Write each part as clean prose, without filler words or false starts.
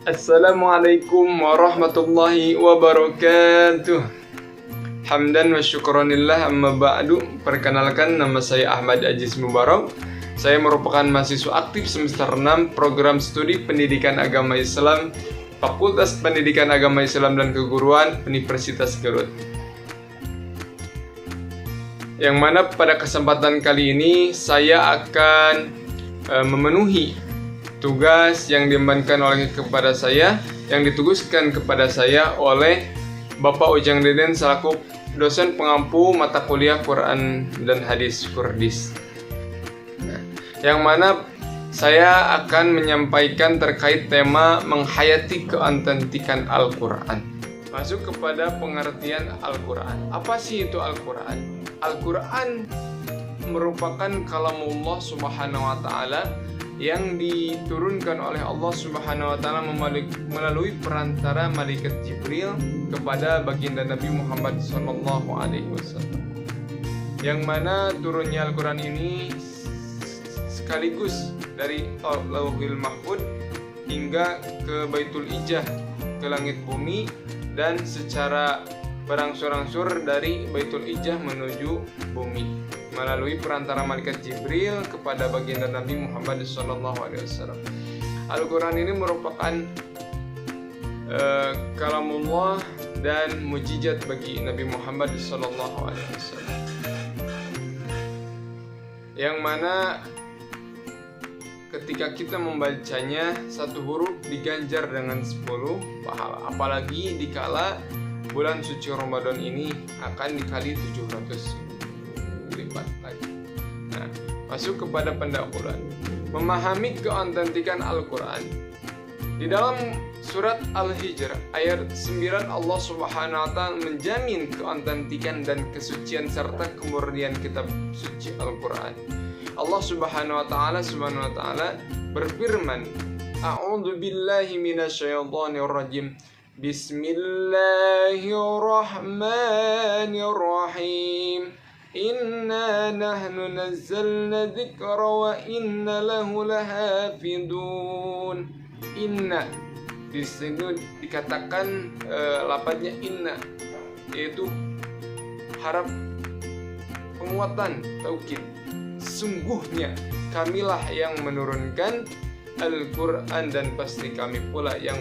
Assalamualaikum warahmatullahi wabarakatuh. Hamdan wa syukranillah amma ba'du. Perkenalkan, nama saya Ahmad Aziz Mubarak. Saya merupakan mahasiswa aktif semester 6 program studi Pendidikan Agama Islam Fakultas Pendidikan Agama Islam dan Keguruan Universitas Garut. Yang mana pada kesempatan kali ini saya akan memenuhi tugas yang diembankan yang ditugaskan kepada saya oleh Bapak Ujang Deden selaku dosen pengampu mata kuliah Quran dan Hadis Kurdis. Yang mana saya akan menyampaikan terkait tema menghayati keautentikan Al-Quran. Masuk kepada pengertian Al-Quran. Apa sih itu Al-Quran? Al-Quran merupakan kalamullah subhanahu wa ta'ala yang diturunkan oleh Allah Subhanahu wa taala melalui perantara malaikat Jibril kepada baginda Nabi Muhammad sallallahu alaihi wasallam. Yang mana turunnya Al-Qur'an ini sekaligus dari Lauhul Mahfuz hingga ke Baitul Izzah, ke langit bumi, dan secara berangsur-angsur dari Baitul Izzah menuju bumi melalui perantara malaikat Jibril kepada baginda Nabi Muhammad SAW. Al-Quran ini merupakan kalamullah dan mujizat bagi Nabi Muhammad SAW, yang mana ketika kita membacanya satu huruf diganjar dengan 10 pahala, apalagi dikala bulan suci Ramadan ini akan dikali 700 lipat lagi. Nah, masuk kepada pendahuluan. Memahami keautentikan Al-Quran. Di dalam surat Al-Hijr ayat 9, Allah Subhanahu wa taala menjamin keautentikan dan kesucian serta kemurnian kitab suci Al-Quran. Allah Subhanahu wa taala berfirman, A'udzu billahi minasyaitonir rajim. Bismillahirrahmanirrahim. Inna nahnu nazzalna dzikra wa inna lahu lahafidun. Inna di sini dikatakan lafadznya inna, yaitu harap penguatan taukid. Sungguhnya kamilah yang menurunkan Al-Quran dan pasti kami pula yang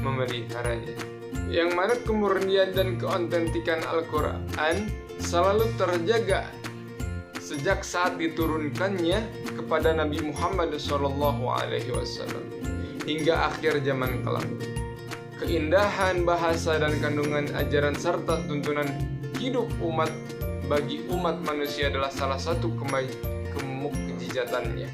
memeliharanya. Yang mana kemurnian dan keautentikan Al-Quran selalu terjaga sejak saat diturunkannya kepada Nabi Muhammad SAW hingga akhir zaman kelak. Keindahan bahasa dan kandungan ajaran serta tuntunan hidup bagi umat manusia adalah salah satu kemujizatannya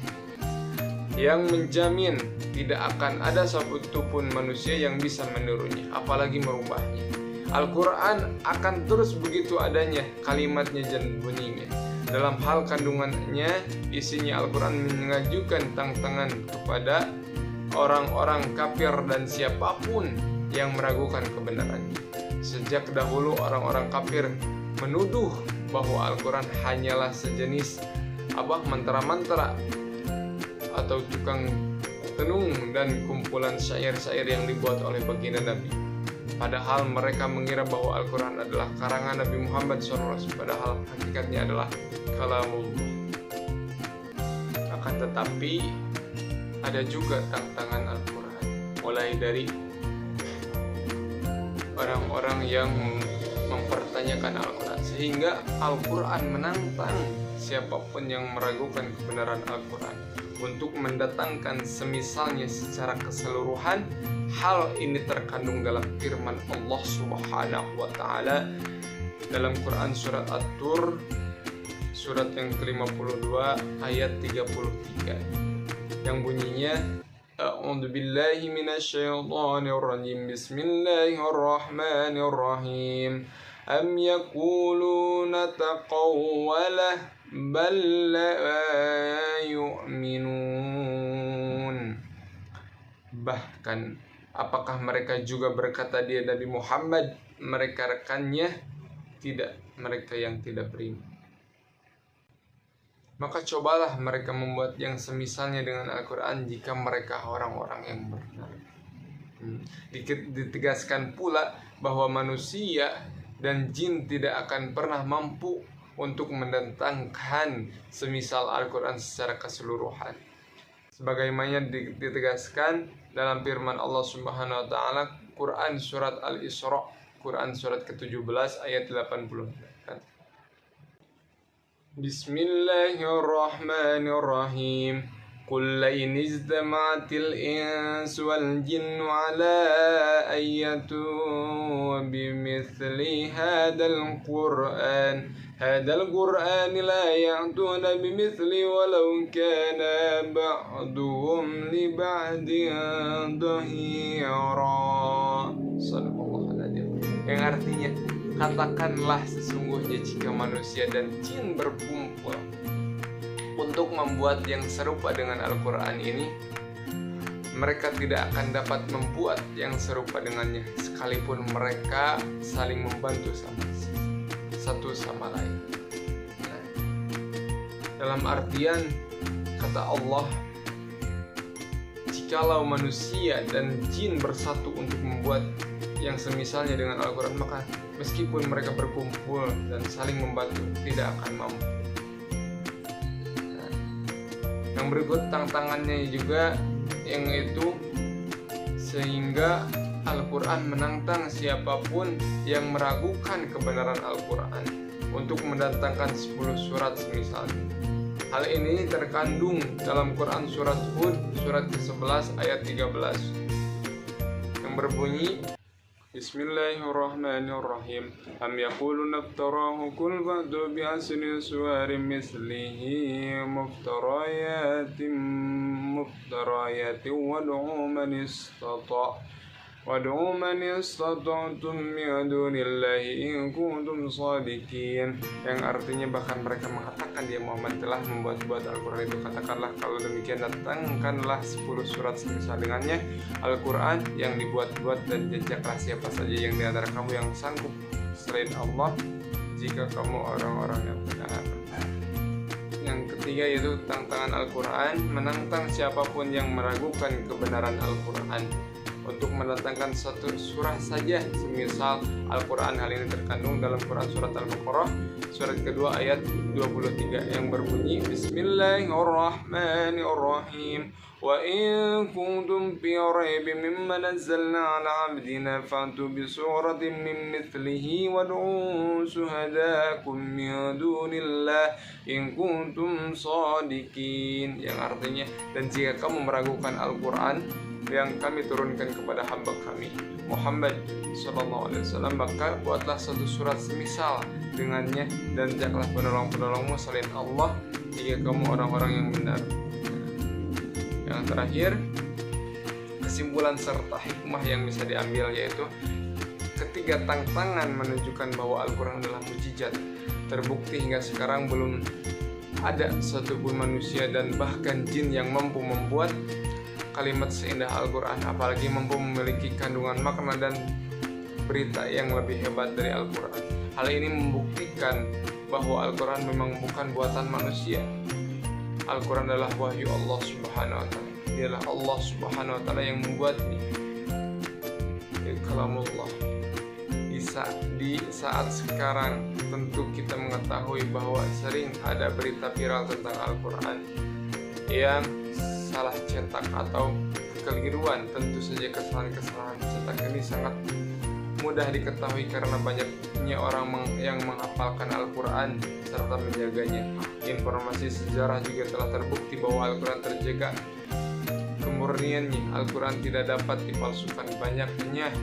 yang menjamin tidak akan ada satupun manusia yang bisa menirunya, apalagi merubahnya. Al-Quran akan terus begitu adanya kalimatnya dan bunyinya. Dalam hal kandungannya, isinya Al-Quran mengajukan tantangan kepada orang-orang kafir dan siapapun yang meragukan kebenarannya. Sejak dahulu orang-orang kafir menuduh bahwa Al-Quran hanyalah sejenis mantra-mantra atau tukang tenung dan kumpulan syair-syair yang dibuat oleh baginda Nabi. Padahal mereka mengira bahwa Al-Quran adalah karangan Nabi Muhammad SAW, padahal hakikatnya adalah kalamullah. Akan tetapi ada juga tantangan Al-Quran, mulai dari orang-orang yang mempertanyakan Al-Quran, sehingga Al-Quran menantang siapapun yang meragukan kebenaran Al-Quran untuk mendatangkan semisalnya secara keseluruhan. Hal ini terkandung dalam firman Allah Subhanahu wa taala dalam Quran surat At-Tur surat yang ke-52 ayat 33 yang bunyinya, A'udzu billahi minasyaitonir rajim. Bismillahirrahmanirrahim. Am yaquluna taqawwalah bal la yu'minun. Bahkan apakah mereka juga berkata dia Nabi Muhammad, mereka rekannya? Tidak, mereka yang tidak beriman. Maka cobalah mereka membuat yang semisalnya dengan Al-Quran jika mereka orang-orang yang benar. Ditegaskan pula bahwa manusia dan jin tidak akan pernah mampu untuk mendatangkan semisal Al-Quran secara keseluruhan. Sebagaimana ditegaskan dalam firman Allah Subhanahu wa taala Quran surat Al-Isra, Quran surat ke-17 ayat 80. Bismillahirrahmanirrahim. Qul la in ijtama'atil insu wal jinnu ala ayyatu bimithli hadzal Qur'an la ya'tuna bimithli walau kana ba'duhum li ba'din dhahira. Sadaqallahu aladzim. Yang artinya, katakanlah sesungguhnya jika manusia dan jin berkumpul untuk membuat yang serupa dengan Al-Quran ini, mereka tidak akan dapat membuat yang serupa dengannya, sekalipun mereka saling membantu satu sama lain. Dalam artian, kata Allah, jikalau manusia dan jin bersatu untuk membuat yang semisalnya dengan Al-Quran, maka meskipun mereka berkumpul dan saling membantu, tidak akan mampu. Yang berikut tantangannya juga yang itu, sehingga Al-Quran menantang siapapun yang meragukan kebenaran Al-Quran untuk mendatangkan 10 surat semisalnya. Hal ini terkandung dalam Quran surat Hud surat ke-11 ayat 13 yang berbunyi, Bismillahirrahmanirrahim. Am yaquluna iftarahu qul fa'tu bi asri suwarin mislihi muftarayatin wad'u man istata'tum min dunillahi in kuntum shadiqin. Yang artinya bahkan mereka mengatakan dia Muhammad telah membuat Al-Quran itu. Katakanlah kalau demikian, datangkanlah 10 surat semisal dengannya Al-Quran yang dibuat-buat, dan jajaklah siapa saja yang di antara kamu yang sanggup selain Allah, jika kamu orang-orang yang benar. Yang ketiga yaitu tantangan Al-Quran menantang siapapun yang meragukan kebenaran Al-Quran untuk mendatangkan satu surah saja semisal Al-Quran. Hal ini terkandung dalam Quran surat Al-Baqarah surat kedua ayat 23 yang berbunyi, Bismillahirrahmanirrahim. Wa in kuntum fi raibin mimma nazzalna ala 'abdina fa'tu bi suratin min mithlihi wad'u syuhadakum min dunillah in kuntum shadiqin. Yang artinya, dan jika kamu meragukan Al-Quran yang kami turunkan kepada hamba kami Muhammad SAW, maka buatlah satu surat semisal dengannya, dan jaklah penolong-penolongmu selain Allah, jika kamu orang-orang yang benar. Yang terakhir, kesimpulan serta hikmah yang bisa diambil yaitu ketiga tantangan menunjukkan bahwa Al-Quran adalah mukjizat. Terbukti hingga sekarang belum ada satupun manusia dan bahkan jin yang mampu membuat kalimat seindah Al-Quran, apalagi mampu memiliki kandungan makna dan berita yang lebih hebat dari Al-Quran. Hal ini membuktikan bahwa Al-Quran memang bukan buatan manusia. Al-Quran adalah wahyu Allah Subhanahu wa taala. Dialah Allah Subhanahu wa taala yang membuatnya. Kalamullah. Di saat sekarang tentu kita mengetahui bahwa sering ada berita viral tentang Al-Quran yang salah cetak atau kekeliruan. Tentu saja kesalahan-kesalahan cetak ini sangat mudah diketahui karena banyaknya orang yang menghafalkan Al-Quran serta menjaganya. Informasi sejarah juga telah terbukti bahwa Al-Quran terjaga kemurniannya. Al-Quran tidak dapat dipalsukan. Banyaknya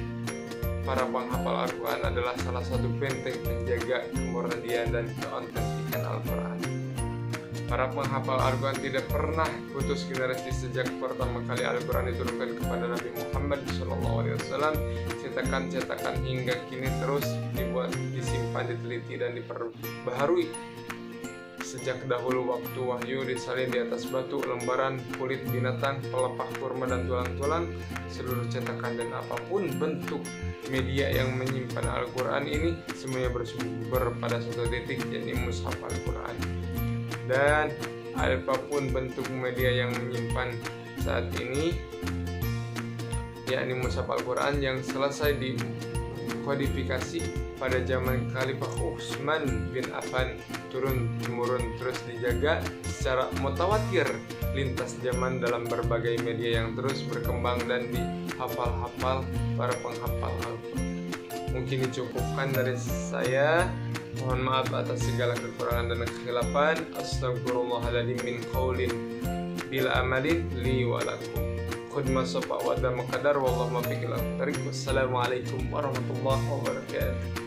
para penghafal Al-Quran adalah salah satu benteng penjaga kemurnian dan keautentikan Al-Quran. Para penghafal Al-Quran tidak pernah putus generasi sejak pertama kali Al-Quran diturunkan kepada Nabi Muhammad SAW. Cetakan-cetakan hingga kini terus dibuat, disimpan, diteliti, dan diperbaharui. Sejak dahulu waktu wahyu disalin di atas batu, lembaran, kulit binatang, pelepah kurma, dan tulang-tulang, seluruh cetakan dan apapun bentuk media yang menyimpan Al-Quran ini semuanya bersumber pada satu titik, yakni mushaf Al-Quran. Dan apapun bentuk media yang menyimpan saat ini yakni mushaf Al-Quran yang selesai dikodifikasi pada zaman Khalifah Utsman bin Affan, turun-temurun terus dijaga secara mutawatir lintas zaman dalam berbagai media yang terus berkembang dan dihafal-hafal para penghafal Al-Quran. Mungkin dicukupkan dari saya. Mohon maaf atas segala kekurangan dan kekhilafan. Astagfirullahaladzim min qaulin bila amalin li walakum. Khudma sopa wa dama qadar wallahu muwaffiq ila tariq. Wassalamualaikum warahmatullahi wabarakatuh.